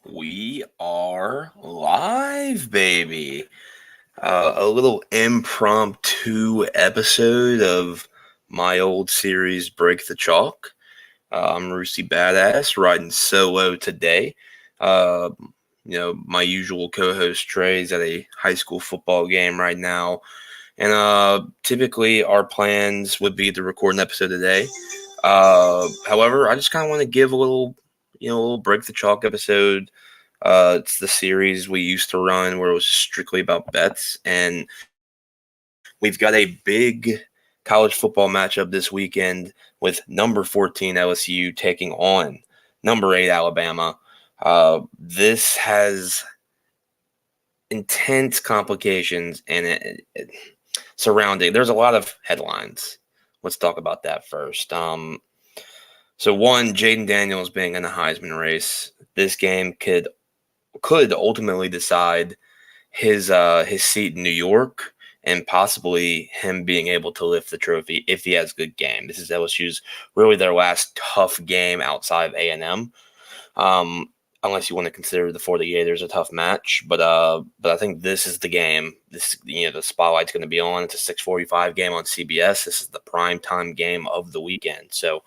We are live, baby. A little impromptu episode of my old series, Break the Chalk. I'm Russi Badass, riding solo today. Uh, my usual co-host Trey's at a high school football game right now, and typically our plans would be to record an episode today. However, I just kind of want to give a little Break the Chalk episode. It's the series we used to run where it was strictly about bets, and we've got a big college football matchup this weekend with number 14 LSU taking on number 8 Alabama. This has intense complications and surrounding. There's a lot of headlines. Let's talk about that first. So one, Jaden Daniels being in the Heisman race. This game could ultimately decide his seat in New York and possibly him being able to lift the trophy if he has a good game. This is LSU's really their last tough game outside of A&M. Um, unless you want to consider the 48ers a tough match, but I think this is the game. This the spotlight's going to be on. It's a 6:45 game on CBS. This is the prime time game of the weekend. So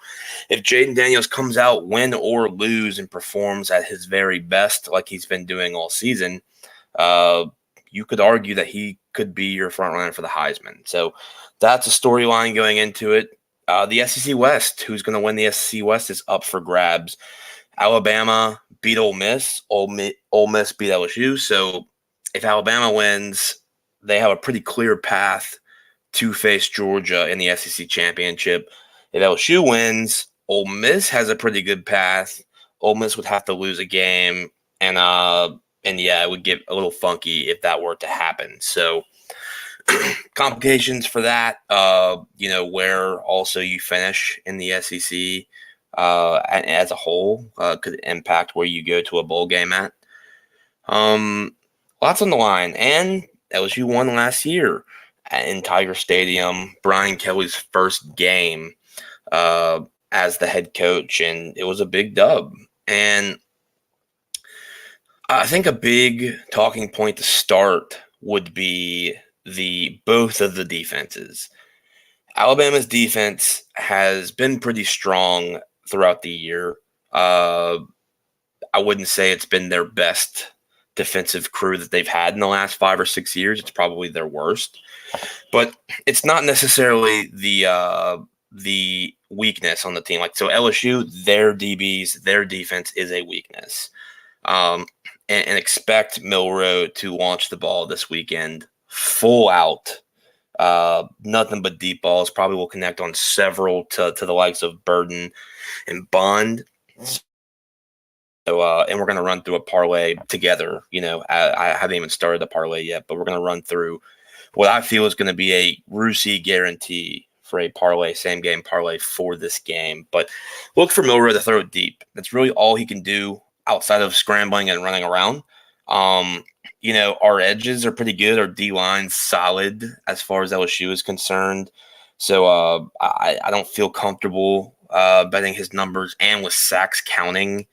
if Jaden Daniels comes out win or lose and performs at his very best like he's been doing all season, uh, you could argue that he could be your front runner for the Heisman. So that's a storyline going into it. The SEC West, who's going to win the SEC West, is up for grabs. Alabama beat Ole Miss. Ole Miss beat LSU. So if Alabama wins, they have a pretty clear path to face Georgia in the SEC championship. If LSU wins, Ole Miss has a pretty good path. Ole Miss would have to lose a game, and yeah, it would get a little funky if that were to happen. So complications for that. Where also you finish in the SEC as a whole could impact where you go to a bowl game at. Lots on the line, and LSU won last year in Tiger Stadium. Brian Kelly's first game uh, as the head coach, and it was a big dub. And I think a big talking point to start would be the both of the defenses. Alabama's defense has been pretty strong throughout the year. Uh, I wouldn't say it's been their best defensive crew that they've had in the last 5 or 6 years. It's probably their worst, but it's not necessarily the weakness on the team. Like so, LSU, their DBs, their defense is a weakness. Um, and expect Milroe to launch the ball this weekend full out. Nothing but deep balls. Probably will connect on several to the likes of Burden and Bond. So, and we're going to run through a parlay together. I haven't even started the parlay yet, but we're going to run through what I feel is going to be a Russi guarantee for a parlay, same game parlay for this game. But look for Milroe to throw it deep. That's really all he can do outside of scrambling and running around. Our edges are pretty good. Our D line's solid as far as LSU is concerned. So I don't feel comfortable betting his numbers, and with sacks counting,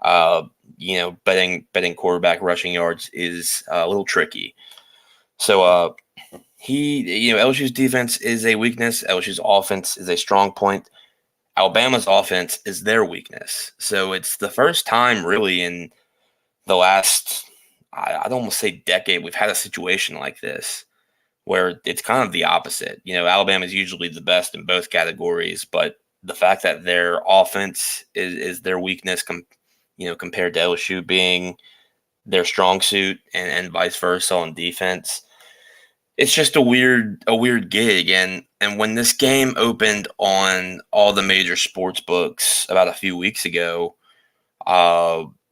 betting quarterback rushing yards is a little tricky. So LSU's defense is a weakness. LSU's offense is a strong point. Alabama's offense is their weakness. So it's the first time really in the last, I'd almost say decade, we've had a situation like this where it's kind of the opposite. Alabama is usually the best in both categories, but the fact that their offense is their weakness, compared to LSU being their strong suit, and vice versa on defense, it's just a weird gig. And when this game opened on all the major sports books about a few weeks ago,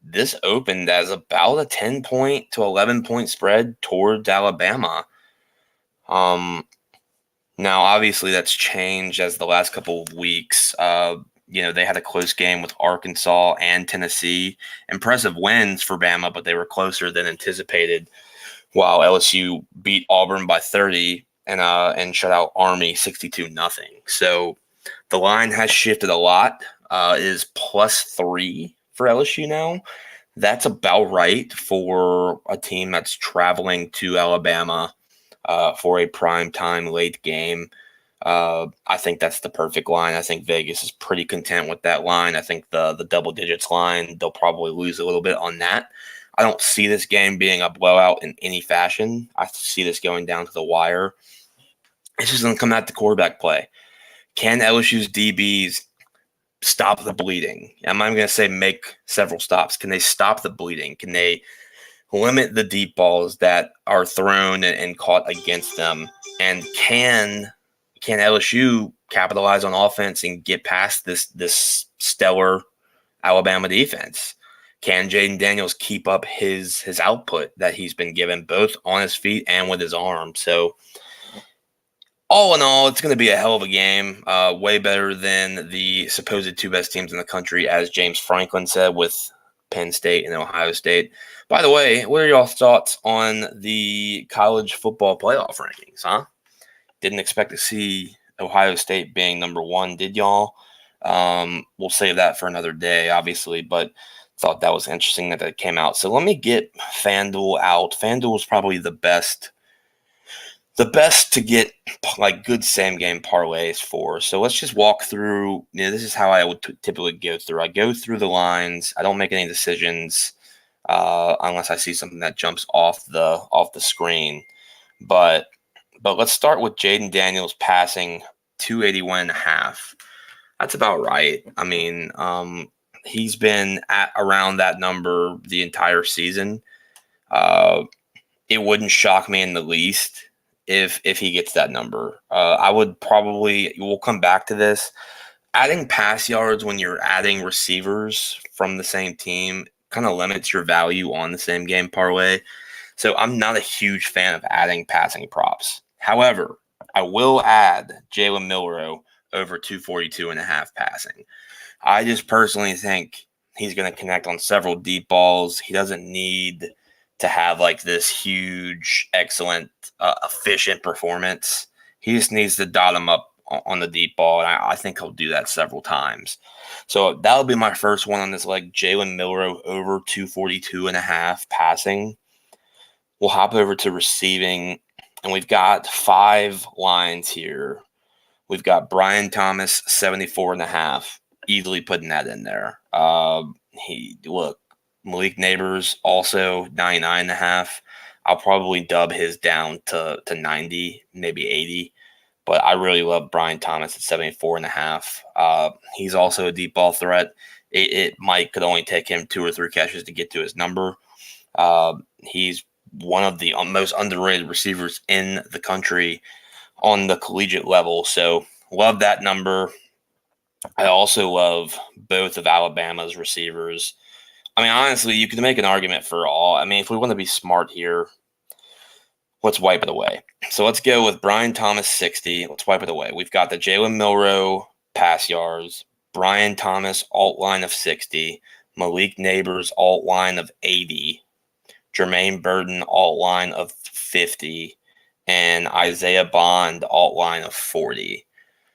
this opened as about a 10-point to 11-point spread towards Alabama. Now obviously that's changed as the last couple of weeks. They had a close game with Arkansas and Tennessee. Impressive wins for Bama, but they were closer than anticipated, while LSU beat Auburn by 30 and shut out Army 62-0. So the line has shifted a lot. It is +3 for LSU now. That's about right for a team that's traveling to Alabama for a primetime late game. I think that's the perfect line. I think Vegas is pretty content with that line. I think the double digits line, they'll probably lose a little bit on that. I don't see this game being a blowout in any fashion. I see this going down to the wire. It's just going to come out to quarterback play. Can LSU's DBs stop the bleeding? I'm not going to say make several stops. Can they stop the bleeding? Can they limit the deep balls that are thrown and caught against them? And can LSU capitalize on offense and get past this stellar Alabama defense? Can Jaden Daniels keep up his output that he's been given both on his feet and with his arm? So all in all, it's going to be a hell of a game. Way better than the supposed two best teams in the country, as James Franklin said, with Penn State and Ohio State. By the way, what are your thoughts on the college football playoff rankings, huh? Didn't expect to see Ohio State being number one, did y'all? We'll save that for another day, obviously, but thought that was interesting that came out. So let me get FanDuel out. FanDuel is probably the best to get like good same game parlays for. So let's just walk through. This is how I would typically go through. I go through the lines. I don't make any decisions unless I see something that jumps off the screen. But let's start with Jaden Daniels passing 281.5. That's about right. I mean, he's been at around that number the entire season. It wouldn't shock me in the least if he gets that number. I would probably, we'll come back to this. Adding pass yards when you're adding receivers from the same team kind of limits your value on the same game parlay. So I'm not a huge fan of adding passing props. However, I will add Jalen Milroe over 242.5 passing. I just personally think he's going to connect on several deep balls. He doesn't need to have like this huge, excellent, efficient performance. He just needs to dot him up on the deep ball, and I think he'll do that several times. So that'll be my first one on this leg. Jalen Milroe over 242.5 passing. We'll hop over to receiving, and we've got 5 lines here. We've got Brian Thomas 74.5, easily putting that in there. Malik Neighbors also 99.5. I'll probably dub his down to 90, maybe 80. But I really love Brian Thomas at 74.5. He's also a deep ball threat. It could only take him 2 or 3 catches to get to his number. He's one of the most underrated receivers in the country on the collegiate level. So love that number. I also love both of Alabama's receivers. I mean, honestly, you can make an argument for all. I mean, if we want to be smart here, let's wipe it away. So let's go with Brian Thomas 60. Let's wipe it away. We've got the Jalen Milroe pass yards, Brian Thomas alt line of 60, Malik Neighbors alt line of 80, Jermaine Burton alt line of 50, and Isaiah Bond alt line of 40.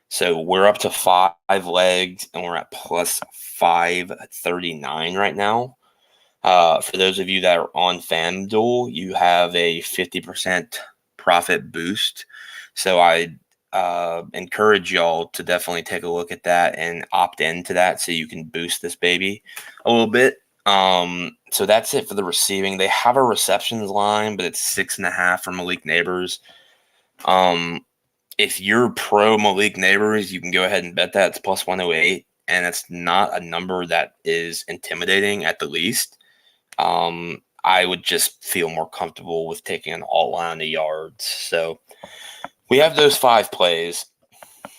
So we're up to 5 legs, and we're at plus 539 right now. For those of you that are on FanDuel, you have a 50% profit boost. So I encourage y'all to definitely take a look at that and opt into that so you can boost this baby a little bit. So that's it for the receiving. They have a receptions line, but it's 6.5 for Malik Neighbors. If you're pro Malik Neighbors, you can go ahead and bet that. It's plus 108, and it's not a number that is intimidating at the least. I would just feel more comfortable with taking an alt line of yards. So we have those 5 plays.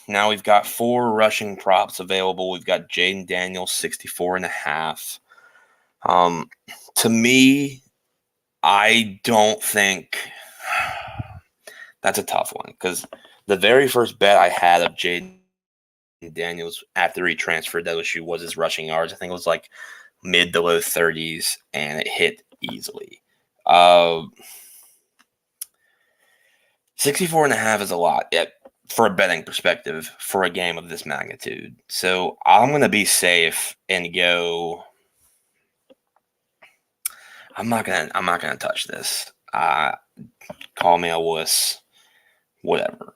Now we've got 4 rushing props available. We've got Jaden Daniels 64.5. To me, I don't think that's a tough one because the very first bet I had of Jaden Daniels after he transferred to LSU was his rushing yards. I think it was like mid to low 30s, and it hit easily. 64.5 is a lot for a betting perspective for a game of this magnitude. So I'm going to be safe and go I'm not gonna touch this. Call me a wuss, whatever.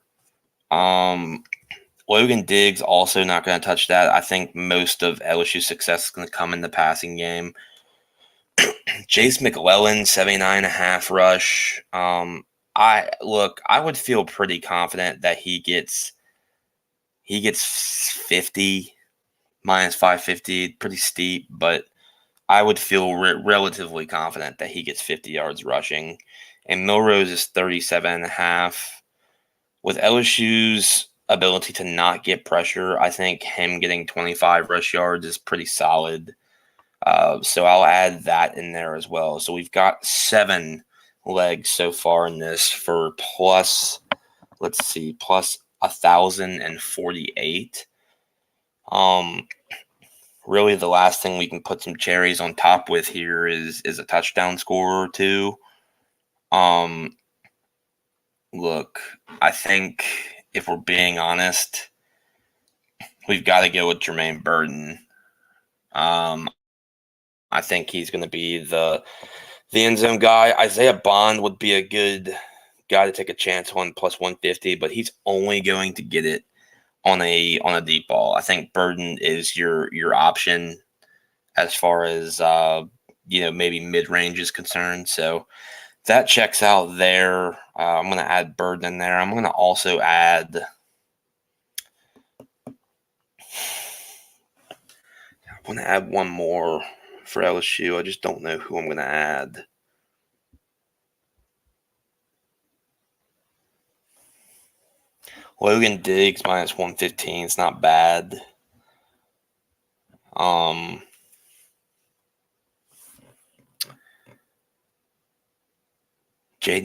Logan Diggs also not gonna touch that. I think most of LSU's success is gonna come in the passing game. Jace McClellan, 79.5 rush. I would feel pretty confident that he gets 50 minus 550, pretty steep, but I would feel relatively confident that he gets 50 yards rushing. And Milrose is 37.5. With LSU's ability to not get pressure, I think him getting 25 rush yards is pretty solid. So I'll add that in there as well. So we've got 7 legs so far in this for plus 1,048. Really the last thing we can put some cherries on top with here is a touchdown score or two. Look, I think if we're being honest, we've got to go with Jermaine Burton. I think he's going to be the end zone guy. Isaiah Bond would be a good guy to take a chance on plus 150, but he's only going to get it on a deep ball. I think Burton is your option as far as maybe mid range is concerned. So that checks out there. I'm going to add Burton in there. I'm going to also add. I want to add one more for LSU. I just don't know who I'm going to add. Logan Diggs minus 115. It's not bad. Jaden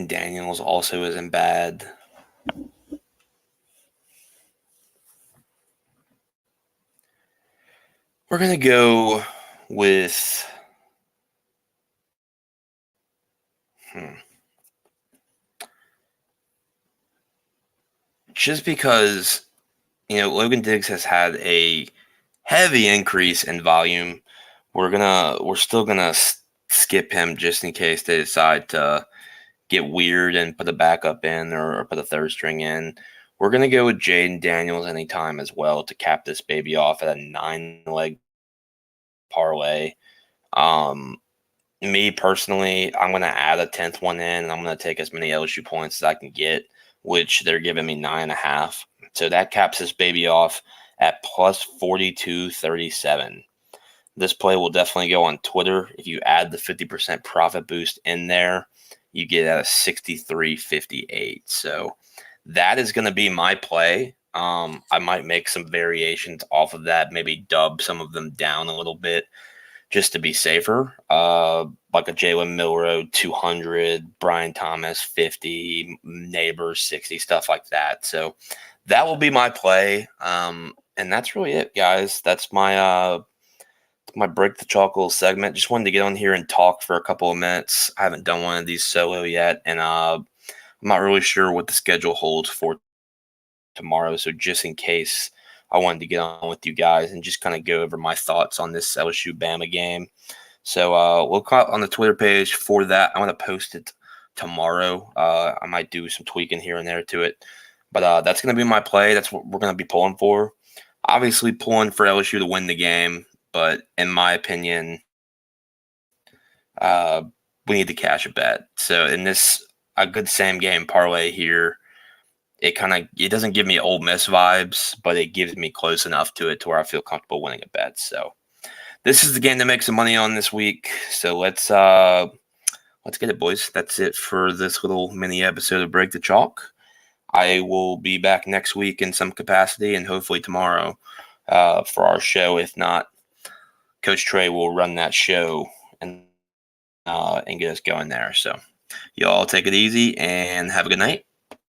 Daniels also isn't bad. We're going to go with just because Logan Diggs has had a heavy increase in volume. We're still gonna skip him just in case they decide to get weird and put a backup in or put a third string in. We're gonna go with Jaden Daniels anytime as well to cap this baby off at a 9-leg parlay. Me personally, I'm gonna add a 10th one in, and I'm gonna take as many LSU points as I can get, which they're giving me 9.5. So that caps this baby off at plus 42.37. This play will definitely go on Twitter. If you add the 50% profit boost in there, you get at a 63.58. So that is going to be my play. I might make some variations off of that, maybe dub some of them down a little bit just to be safer. Like a Jalen Milroe 200, Brian Thomas 50, Neighbors 60, stuff like that. So that will be my play. And that's really it, guys. That's my break the chalk segment. Just wanted to get on here and talk for a couple of minutes. I haven't done one of these solo yet, and I'm not really sure what the schedule holds for tomorrow. So just in case, I wanted to get on with you guys and just kind of go over my thoughts on this LSU Bama game. So look on the Twitter page for that. I'm going to post it tomorrow. I might do some tweaking here and there to it. But that's going to be my play. That's what we're going to be pulling for. Obviously pulling for LSU to win the game. But in my opinion, we need to cash a bet. So in this, a good same game parlay here, it doesn't give me Ole Miss vibes, but it gives me close enough to it to where I feel comfortable winning a bet. So this is the game to make some money on this week. So let's get it, boys. That's it for this little mini episode of Break the Chalk. I will be back next week in some capacity and hopefully tomorrow for our show. If not, Coach Trey will run that show and get us going there. So y'all take it easy and have a good night.